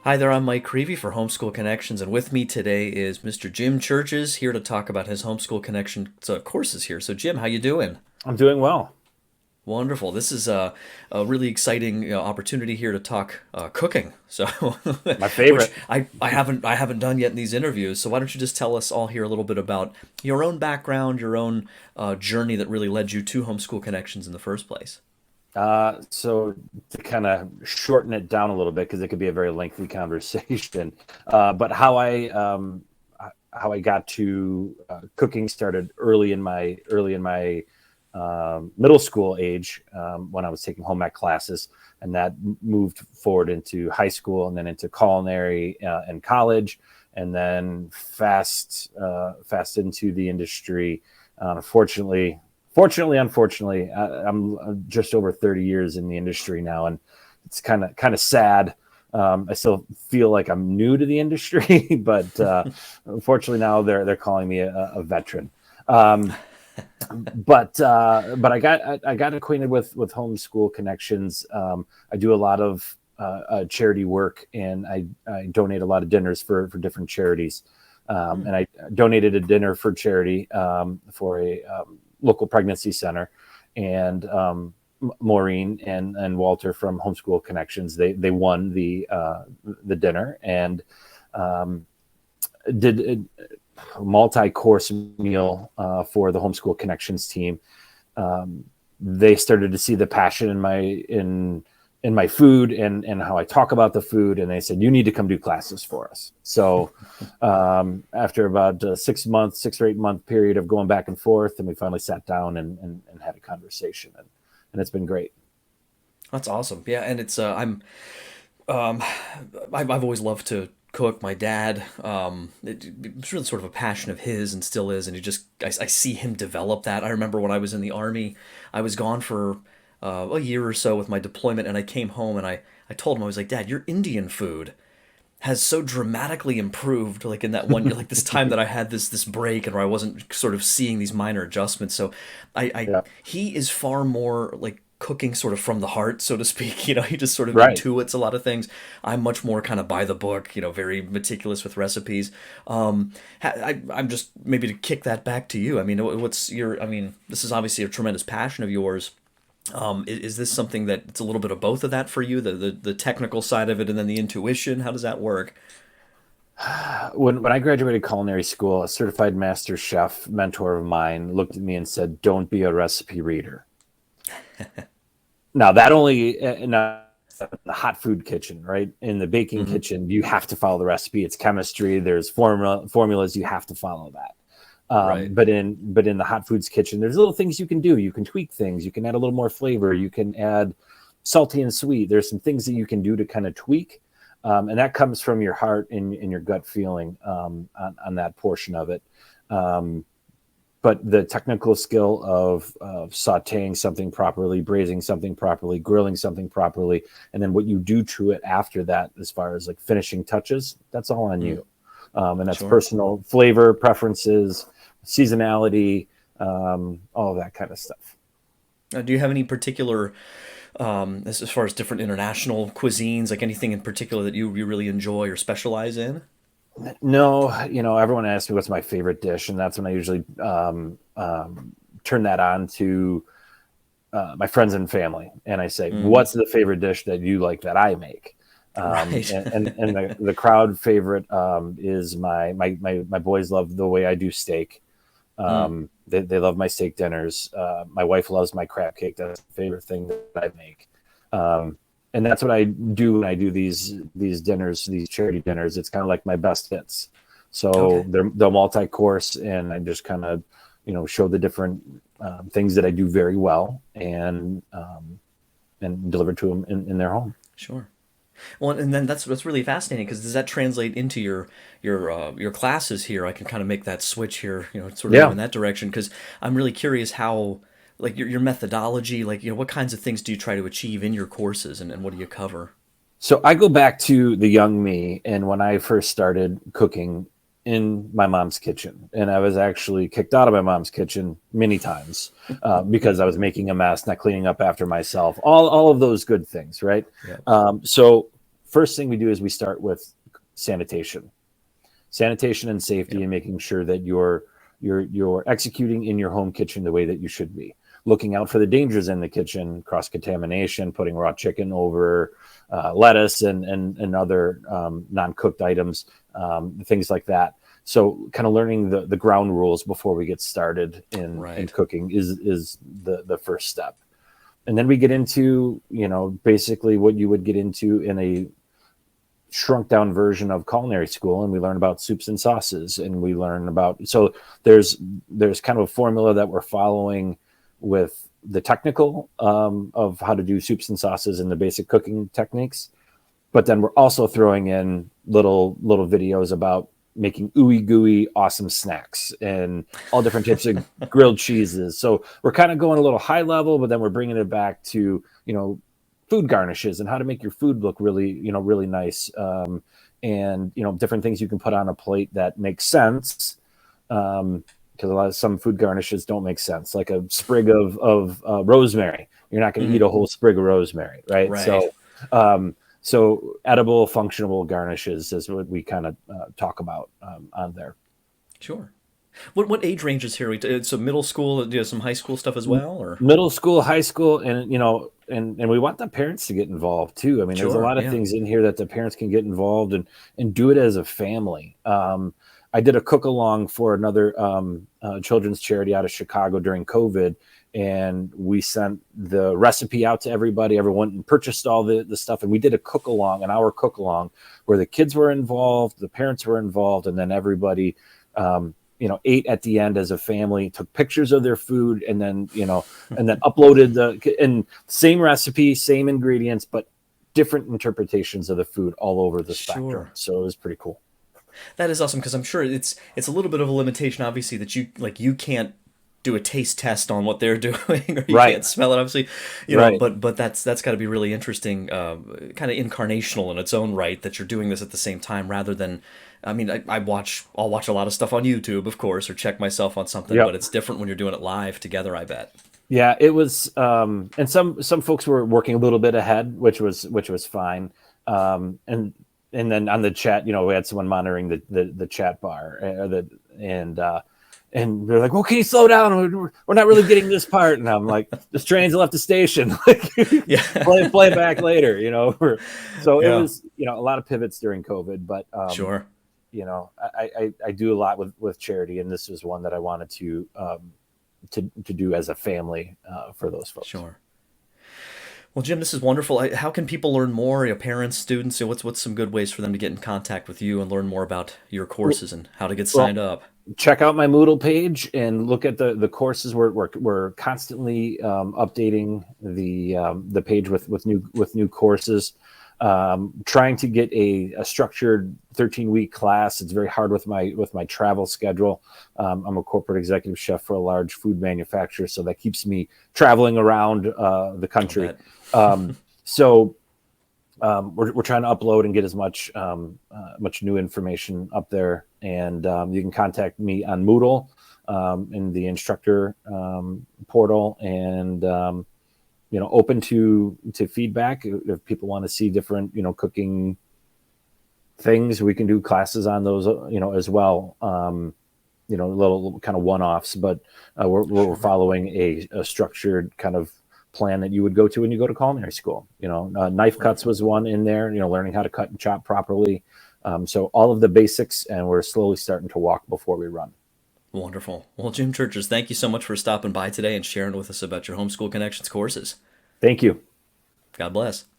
Hi there, I'm Mike Creevy for Homeschool Connections, and with me today is Mr. Jim Churches here to talk about his Homeschool Connections courses here. So, Jim, how you doing? I'm doing well. Wonderful. This is a really exciting opportunity here to talk cooking. So, My which favorite. I haven't done yet in these interviews. So, why don't you just tell us all here a little bit about your own background, your own journey that really led you to Homeschool Connections in the first place? So to kind of shorten it down a little bit, because it could be a very lengthy conversation, but how I got to cooking started early in my middle school age, when I was taking home ec classes, and that moved forward into high school and then into culinary and college, and then fast into the industry. Unfortunately, I'm just over 30 years in the industry now, and it's kind of sad. I still feel like I'm new to the industry, but unfortunately now they're calling me a veteran. Um, but I got acquainted with Homeschool Connections. I do a lot of charity work, and I donate a lot of dinners for different charities. Hmm. And I donated a dinner for charity, for a local pregnancy center, and Maureen and Walter from Homeschool Connections, they won the dinner, and um, did multi-course meal for the Homeschool Connections team. They started to see the passion in my food, and how I talk about the food, and they said, "You need to come do classes for us." So after about 6 or 8 month period of going back and forth, and we finally sat down and had a conversation, and it's been great. That's awesome. Yeah, and Um, I've always loved to cook. My dad, it's really sort of a passion of his and still is, and I see him develop that. I remember when I was in the army, I was gone for a year or so with my deployment, and I came home and I told him, I was like, Dad, your Indian food has so dramatically improved, like in that one year, like this time that I had this break and where I wasn't sort of seeing these minor adjustments. So I Yeah. he is far more like cooking sort of from the heart, so to speak. He just sort of Right. intuits a lot of things. I'm much more kind of by the book, very meticulous with recipes. I'm just maybe to kick that back to you. I mean, I mean, this is obviously a tremendous passion of yours. Is this something that it's a little bit of both of that for you, the technical side of it and then the intuition? How does that work? When I graduated culinary school, a certified master chef mentor of mine looked at me and said, "Don't be a recipe reader." Now that only in the hot food kitchen, right? In the baking Hmm. kitchen, you have to follow the recipe. It's chemistry. There's formulas. You have to follow that. Right. But in the hot foods kitchen, there's little things you can do. You can tweak things. You can add a little more flavor. You can add salty and sweet. There's some things that you can do to kind of tweak, and that comes from your heart and your gut feeling, on that portion of it. Um, but the technical skill of sautéing something properly, braising something properly, grilling something properly, and then what you do to it after that, as far as like finishing touches, that's all on Mm, you. And that's sure. personal flavor preferences, seasonality, all of that kind of stuff. Do you have any particular, as far as different international cuisines, like anything in particular that you really enjoy or specialize in? No, everyone asks me what's my favorite dish, and that's when I usually turn that on to my friends and family, and I say, Hmm. "What's the favorite dish that you like that I make?" Right. And the crowd favorite is my boys love the way I do steak. Mm. They love my steak dinners. My wife loves my crab cake. That's the favorite thing that I make. Um, and that's what I do when I do these dinners, these charity dinners. It's kind of like my best hits. So Okay. they're multi-course, and I just kind of show the different things that I do very well, and deliver to them in their home. Sure. Well, and then that's really fascinating because does that translate into your classes here? I can kind of make that switch here, sort of move Yeah. in that direction because I'm really curious how, like your methodology, like what kinds of things do you try to achieve in your courses, and what do you cover? So I go back to the young me and when I first started cooking in my mom's kitchen. And I was actually kicked out of my mom's kitchen many times, because I was making a mess, not cleaning up after myself, all of those good things, right? Yeah. So first thing we do is we start with sanitation and safety, Yep. and making sure that you're executing in your home kitchen the way that you should be. Looking out for the dangers in the kitchen, cross contamination, putting raw chicken over lettuce and other non-cooked items, things like that. So kind of learning the ground rules before we get started in cooking is the first step. And then we get into, basically what you would get into in a shrunk down version of culinary school, and we learn about soups and sauces, and we learn about, so there's kind of a formula that we're following with the technical of how to do soups and sauces and the basic cooking techniques. But then we're also throwing in little videos about making ooey gooey awesome snacks and all different types of grilled cheeses. So we're kind of going a little high level, but then we're bringing it back to, food garnishes and how to make your food look really, really nice. And, different things you can put on a plate that makes sense. Because some food garnishes don't make sense, like a sprig of rosemary. You're not going to eat a whole sprig of rosemary, right? So edible, functional garnishes is what we kind of talk about on there. Sure. What age ranges here? So middle school, some high school stuff as well, or middle school, high school, and and we want the parents to get involved too. I mean, there's a lot of things in here that the parents can get involved and do it as a family. I did a cook along for another children's charity out of Chicago during COVID, and we sent the recipe out to everybody. Everyone purchased all the stuff, and we did a cook along, an hour cook along, where the kids were involved, the parents were involved, and then everybody, ate at the end as a family, took pictures of their food, and then uploaded and same recipe, same ingredients, but different interpretations of the food all over the spectrum. So it was pretty cool. That is awesome, because I'm sure it's a little bit of a limitation, obviously, that you can't do a taste test on what they're doing, or you can't smell it, obviously, but that's got to be really interesting, kind of incarnational in its own right, that you're doing this at the same time, rather than, I mean, I'll watch a lot of stuff on YouTube, of course, or check myself on something, but it's different when you're doing it live together, I bet. Yeah, it was, and some folks were working a little bit ahead, which was fine, and then on the chat, we had someone monitoring the chat bar, and they're like, "Well, can you slow down? We're not really getting this part." And I'm like, "This train's left the station. Play it back later." So it was, a lot of pivots during COVID, but sure. I do a lot with charity, and this was one that I wanted to do as a family for those folks. Sure. Well, Jim, this is wonderful. How can people learn more? Parents, students, what's some good ways for them to get in contact with you and learn more about your courses and how to get signed up? Check out my Moodle page and look at the courses. We're constantly updating the page with new courses. Trying to get a structured 13-week class. It's very hard with my travel schedule. I'm a corporate executive chef for a large food manufacturer, so that keeps me traveling around the country. So we're trying to upload and get as much new information up there. And you can contact me on Moodle in the Instructor portal, and open to feedback. If people want to see different, cooking things, we can do classes on those, as well. Little kind of one-offs, but we're following a structured kind of plan that you would go to when you go to culinary school. Knife cuts was one in there, learning how to cut and chop properly. So all of the basics, and we're slowly starting to walk before we run. Wonderful. Well, Jim Churches, thank you so much for stopping by today and sharing with us about your Homeschool Connections courses. Thank you. God bless.